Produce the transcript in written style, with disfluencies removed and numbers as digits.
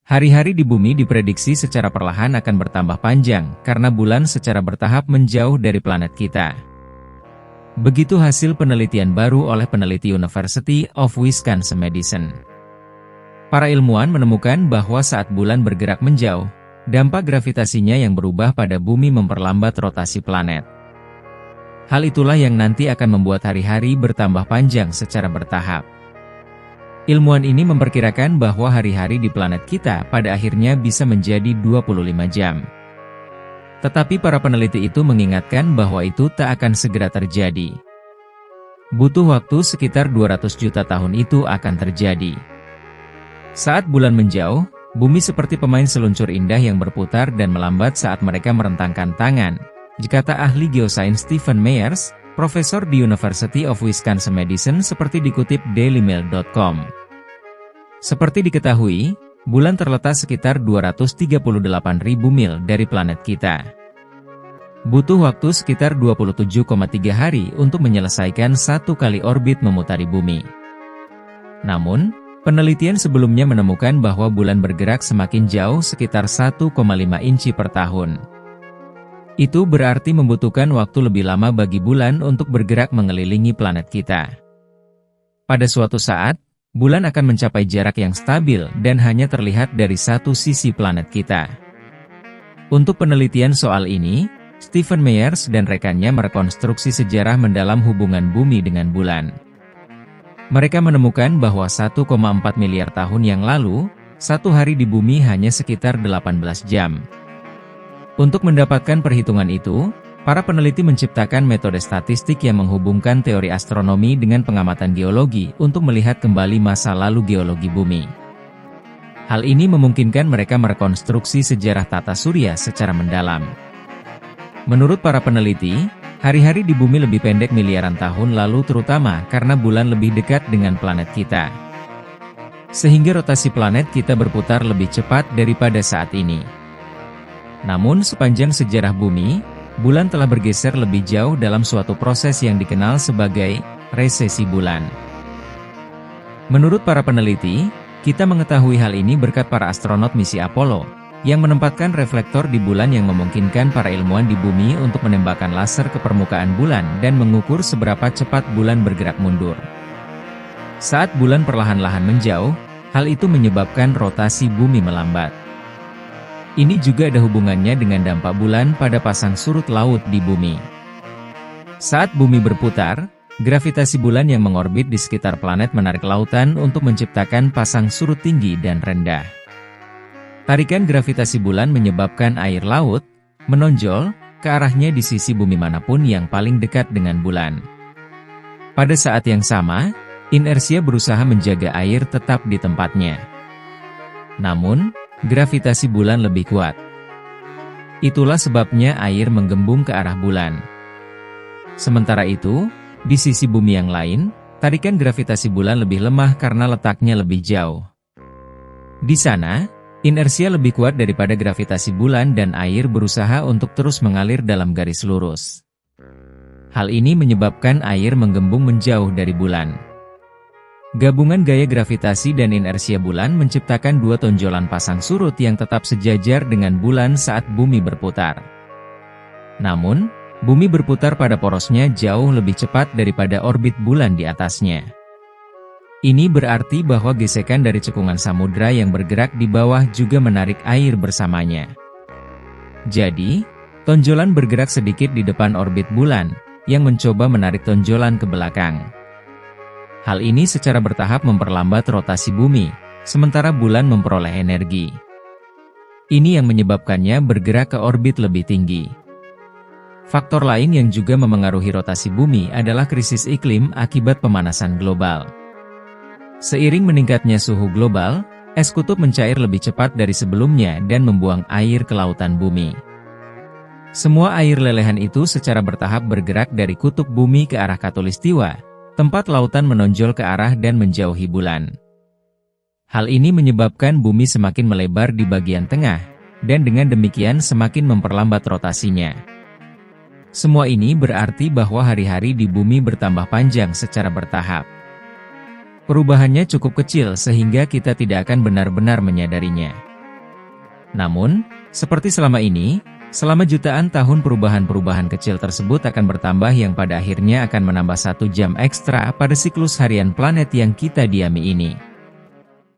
Hari-hari di bumi diprediksi secara perlahan akan bertambah panjang, karena bulan secara bertahap menjauh dari planet kita. Begitu hasil penelitian baru oleh peneliti University of Wisconsin-Madison. Para ilmuwan menemukan bahwa saat bulan bergerak menjauh, dampak gravitasinya yang berubah pada bumi memperlambat rotasi planet. Hal itulah yang nanti akan membuat hari-hari bertambah panjang secara bertahap. Ilmuwan ini memperkirakan bahwa hari-hari di planet kita pada akhirnya bisa menjadi 25 jam. Tetapi para peneliti itu mengingatkan bahwa itu tak akan segera terjadi. Butuh waktu sekitar 200 juta tahun itu akan terjadi. Saat bulan menjauh, bumi seperti pemain seluncur indah yang berputar dan melambat saat mereka merentangkan tangan, kata ahli geosains Stephen Myers, profesor di University of Wisconsin-Madison seperti dikutip dailymail.com. Seperti diketahui, bulan terletak sekitar 238.000 mil dari planet kita. Butuh waktu sekitar 27,3 hari untuk menyelesaikan satu kali orbit memutari bumi. Namun, penelitian sebelumnya menemukan bahwa bulan bergerak semakin jauh sekitar 1,5 inci per tahun. Itu berarti membutuhkan waktu lebih lama bagi bulan untuk bergerak mengelilingi planet kita. Pada suatu saat, bulan akan mencapai jarak yang stabil dan hanya terlihat dari satu sisi planet kita. Untuk penelitian soal ini, Stephen Myers dan rekannya merekonstruksi sejarah mendalam hubungan bumi dengan bulan. Mereka menemukan bahwa 1,4 miliar tahun yang lalu, satu hari di bumi hanya sekitar 18 jam. Untuk mendapatkan perhitungan itu, para peneliti menciptakan metode statistik yang menghubungkan teori astronomi dengan pengamatan geologi untuk melihat kembali masa lalu geologi bumi. Hal ini memungkinkan mereka merekonstruksi sejarah tata surya secara mendalam. Menurut para peneliti, hari-hari di bumi lebih pendek miliaran tahun lalu terutama karena bulan lebih dekat dengan planet kita. Sehingga rotasi planet kita berputar lebih cepat daripada saat ini. Namun sepanjang sejarah bumi, bulan telah bergeser lebih jauh dalam suatu proses yang dikenal sebagai resesi bulan. Menurut para peneliti, kita mengetahui hal ini berkat para astronot misi Apollo, yang menempatkan reflektor di bulan yang memungkinkan para ilmuwan di bumi untuk menembakkan laser ke permukaan bulan dan mengukur seberapa cepat bulan bergerak mundur. Saat bulan perlahan-lahan menjauh, hal itu menyebabkan rotasi bumi melambat. Ini juga ada hubungannya dengan dampak bulan pada pasang surut laut di bumi. Saat bumi berputar, gravitasi bulan yang mengorbit di sekitar planet menarik lautan untuk menciptakan pasang surut tinggi dan rendah. Tarikan gravitasi bulan menyebabkan air laut menonjol ke arahnya di sisi bumi manapun yang paling dekat dengan bulan. Pada saat yang sama, inersia berusaha menjaga air tetap di tempatnya. Namun, gravitasi bulan lebih kuat. Itulah sebabnya air menggembung ke arah bulan. Sementara itu, di sisi bumi yang lain, tarikan gravitasi bulan lebih lemah karena letaknya lebih jauh. Di sana, inersia lebih kuat daripada gravitasi bulan dan air berusaha untuk terus mengalir dalam garis lurus. Hal ini menyebabkan air menggembung menjauh dari bulan. Gabungan gaya gravitasi dan inersia bulan menciptakan dua tonjolan pasang surut yang tetap sejajar dengan bulan saat bumi berputar. Namun, bumi berputar pada porosnya jauh lebih cepat daripada orbit bulan di atasnya. Ini berarti bahwa gesekan dari cekungan samudra yang bergerak di bawah juga menarik air bersamanya. Jadi, tonjolan bergerak sedikit di depan orbit bulan, yang mencoba menarik tonjolan ke belakang. Hal ini secara bertahap memperlambat rotasi bumi, sementara bulan memperoleh energi. Ini yang menyebabkannya bergerak ke orbit lebih tinggi. Faktor lain yang juga memengaruhi rotasi bumi adalah krisis iklim akibat pemanasan global. Seiring meningkatnya suhu global, es kutub mencair lebih cepat dari sebelumnya dan membuang air ke lautan bumi. Semua air lelehan itu secara bertahap bergerak dari kutub bumi ke arah khatulistiwa, tempat lautan menonjol ke arah dan menjauhi bulan. Hal ini menyebabkan bumi semakin melebar di bagian tengah, dan dengan demikian semakin memperlambat rotasinya. Semua ini berarti bahwa hari-hari di bumi bertambah panjang secara bertahap. Perubahannya cukup kecil sehingga kita tidak akan benar-benar menyadarinya. Namun, seperti selama ini, selama jutaan tahun perubahan-perubahan kecil tersebut akan bertambah yang pada akhirnya akan menambah 1 jam ekstra pada siklus harian planet yang kita diami ini.